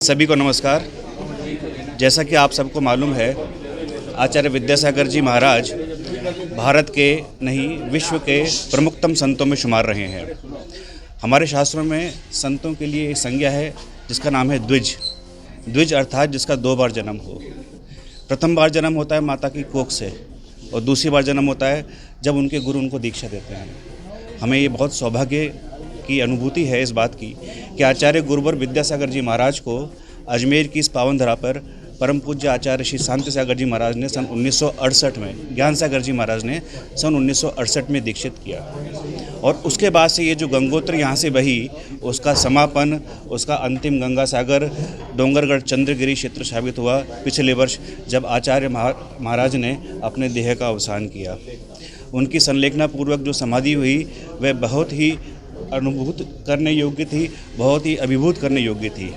सभी को नमस्कार। जैसा कि आप सबको मालूम है, आचार्य विद्यासागर जी महाराज भारत के नहीं विश्व के प्रमुखतम संतों में शुमार रहे हैं। हमारे शास्त्रों में संतों के लिए एक संज्ञा है जिसका नाम है द्विज। द्विज अर्थात जिसका 2 बार जन्म हो। प्रथम बार जन्म होता है माता की कोख से और दूसरी बार जन्म होता है जब उनके गुरु उनको दीक्षा देते हैं। हमें ये बहुत सौभाग्य की अनुभूति है इस बात की कि आचार्य गुरुवर विद्यासागर जी महाराज को अजमेर की इस पावन धरा पर परम पूज्य आचार्य श्री शांति सागर जी महाराज ने सन 1968 में, ज्ञान सागर जी महाराज ने सन 1968 में दीक्षित किया। और उसके बाद से ये जो गंगोत्री यहाँ से बही, उसका समापन, उसका अंतिम गंगा सागर डोंगरगढ़ चंद्रगिरी क्षेत्र साबित हुआ पिछले वर्ष, जब आचार्य महाराज ने अपने देह का अवसान किया। उनकी संलेखना पूर्वक जो समाधि हुई वह बहुत ही अनुभूत करने योग्य थी, बहुत ही अभिभूत करने योग्य थी।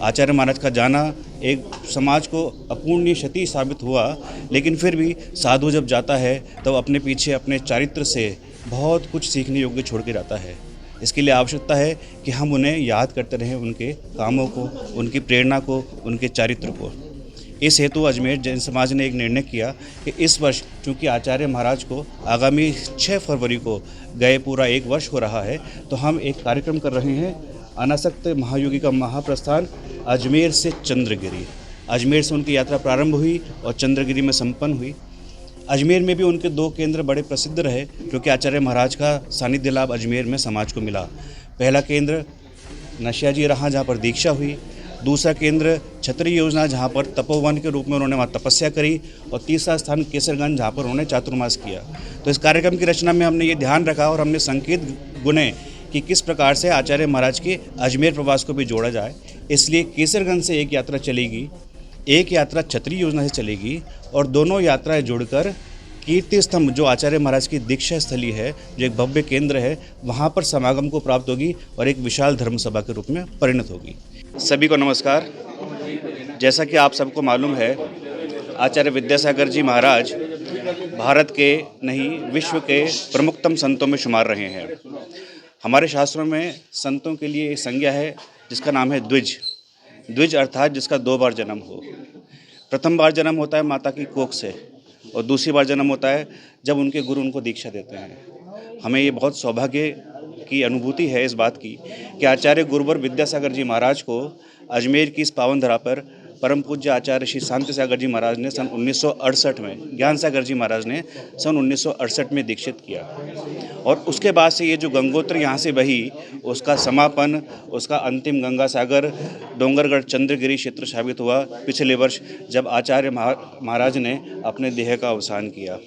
आचार्य महाराज का जाना एक समाज को अपूर्णीय क्षति साबित हुआ, लेकिन फिर भी साधु जब जाता है तो अपने पीछे अपने चारित्र से बहुत कुछ सीखने योग्य छोड़ के जाता है। इसके लिए आवश्यकता है कि हम उन्हें याद करते रहें, उनके कामों को, उनकी प्रेरणा को, उनके चारित्र को। इस हेतु अजमेर जैन समाज ने एक निर्णय किया कि इस वर्ष चूँकि आचार्य महाराज को आगामी 6 फरवरी को गए पूरा 1 वर्ष हो रहा है, तो हम एक कार्यक्रम कर रहे हैं, अनासक्त महायोगी का महाप्रस्थान अजमेर से चंद्रगिरी। अजमेर से उनकी यात्रा प्रारंभ हुई और चंद्रगिरी में संपन्न हुई। अजमेर में भी उनके 2 केंद्र बड़े प्रसिद्ध रहे, क्योंकि आचार्य महाराज का सानिध्य लाभ अजमेर में समाज को मिला। पहला केंद्र नशिया जी रहा, जहाँ पर दीक्षा हुई। दूसरा केंद्र छतरी योजना, जहाँ पर तपोवन के रूप में उन्होंने वहाँ तपस्या करी। और तीसरा स्थान केसरगंज, जहाँ पर उन्होंने चातुर्मास किया। तो इस कार्यक्रम की रचना में हमने ये ध्यान रखा और हमने संकेत गुने कि किस प्रकार से आचार्य महाराज के अजमेर प्रवास को भी जोड़ा जाए। इसलिए केसरगंज से एक यात्रा चलेगी, एक यात्रा छतरी योजना से चलेगी, और दोनों यात्राएं जुड़कर कीर्ति स्तंभ, जो आचार्य महाराज की दीक्षा स्थली है, जो एक भव्य केंद्र है, वहाँ पर समागम को प्राप्त होगी और एक विशाल धर्म सभा के रूप में परिणत होगी। सभी को नमस्कार। जैसा कि आप सबको मालूम है, आचार्य विद्यासागर जी महाराज भारत के नहीं विश्व के प्रमुखतम संतों में शुमार रहे हैं। हमारे शास्त्रों में संतों के लिए एक संज्ञा है जिसका नाम है द्विज। द्विज अर्थात जिसका 2 बार जन्म हो। प्रथम बार जन्म होता है माता की कोख से और दूसरी बार जन्म होता है जब उनके गुरु उनको दीक्षा देते हैं। हमें ये बहुत सौभाग्य की अनुभूति है इस बात की कि आचार्य गुरुवर विद्यासागर जी महाराज को अजमेर की इस पावन धरा पर परम पूज्य आचार्य श्री शांति सागर जी महाराज ने सन 1968 में, ज्ञान सागर जी महाराज ने सन 1968 में दीक्षित किया। और उसके बाद से ये जो गंगोत्री यहाँ से बही, उसका समापन, उसका अंतिम गंगा सागर डोंगरगढ़ चंद्रगिरी क्षेत्र साबित हुआ पिछले वर्ष, जब आचार्य महाराज ने अपने देह का अवसान किया।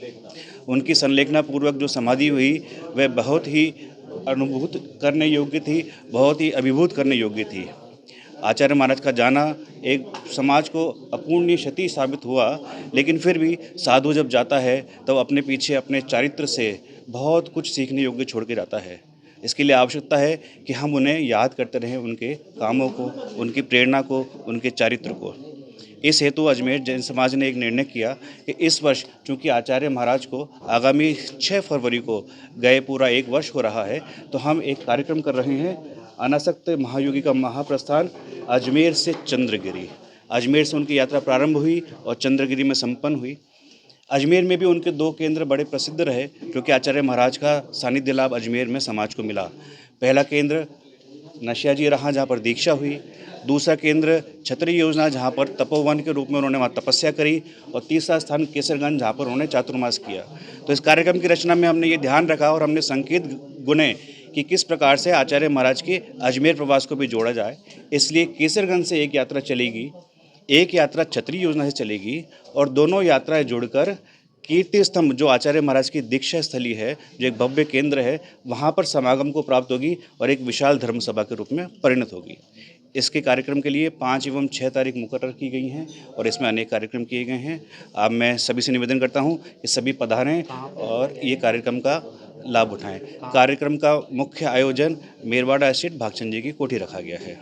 उनकी संलेखना पूर्वक जो समाधि हुई वह बहुत ही अनुभूत करने योग्य थी, बहुत ही अभिभूत करने योग्य थी। आचार्य महाराज का जाना एक समाज को अपूर्णीय क्षति साबित हुआ, लेकिन फिर भी साधु जब जाता है तो अपने पीछे अपने चारित्र से बहुत कुछ सीखने योग्य छोड़ के जाता है। इसके लिए आवश्यकता है कि हम उन्हें याद करते रहें, उनके कामों को, उनकी प्रेरणा को, उनके चारित्र को। इस हेतु अजमेर जैन समाज ने एक निर्णय किया कि इस वर्ष चूँकि आचार्य महाराज को आगामी 6 फरवरी को गए पूरा 1 वर्ष हो रहा है, तो हम एक कार्यक्रम कर रहे हैं, अनासक्त महायोगी का महाप्रस्थान अजमेर से चंद्रगिरी। अजमेर से उनकी यात्रा प्रारंभ हुई और चंद्रगिरी में संपन्न हुई। अजमेर में भी उनके 2 केंद्र बड़े प्रसिद्ध रहे, क्योंकि आचार्य महाराज का सानिध्य लाभ अजमेर में समाज को मिला। पहला केंद्र नशिया जी रहा, जहाँ पर दीक्षा हुई। दूसरा केंद्र छतरी योजना, जहाँ पर तपोवन के रूप में उन्होंने वहाँ तपस्या करी। और तीसरा स्थान केसरगंज, जहाँ पर उन्होंने चातुर्मास किया। तो इस कार्यक्रम की रचना में हमने ये ध्यान रखा और हमने संकेत गुने कि किस प्रकार से आचार्य महाराज के अजमेर प्रवास को भी जोड़ा जाए। इसलिए केसरगंज से एक यात्रा चलेगी, एक यात्रा छतरी योजना से चलेगी, और दोनों यात्राएं जुड़कर कीर्ति स्तंभ, जो आचार्य महाराज की दीक्षा स्थली है, जो एक भव्य केंद्र है, वहाँ पर समागम को प्राप्त होगी और एक विशाल धर्म सभा के रूप में परिणत होगी। इसके कार्यक्रम के लिए 5 एवं 6 तारीख मुकर्रर की गई हैं और इसमें अनेक कार्यक्रम किए गए हैं। अब मैं सभी से निवेदन करता हूँ कि सभी पधारें और ये कार्यक्रम का लाभ उठाएं। कार्यक्रम का मुख्य आयोजन मेरवाड़ा स्थित भागचंद जी की कोठी रखा गया है।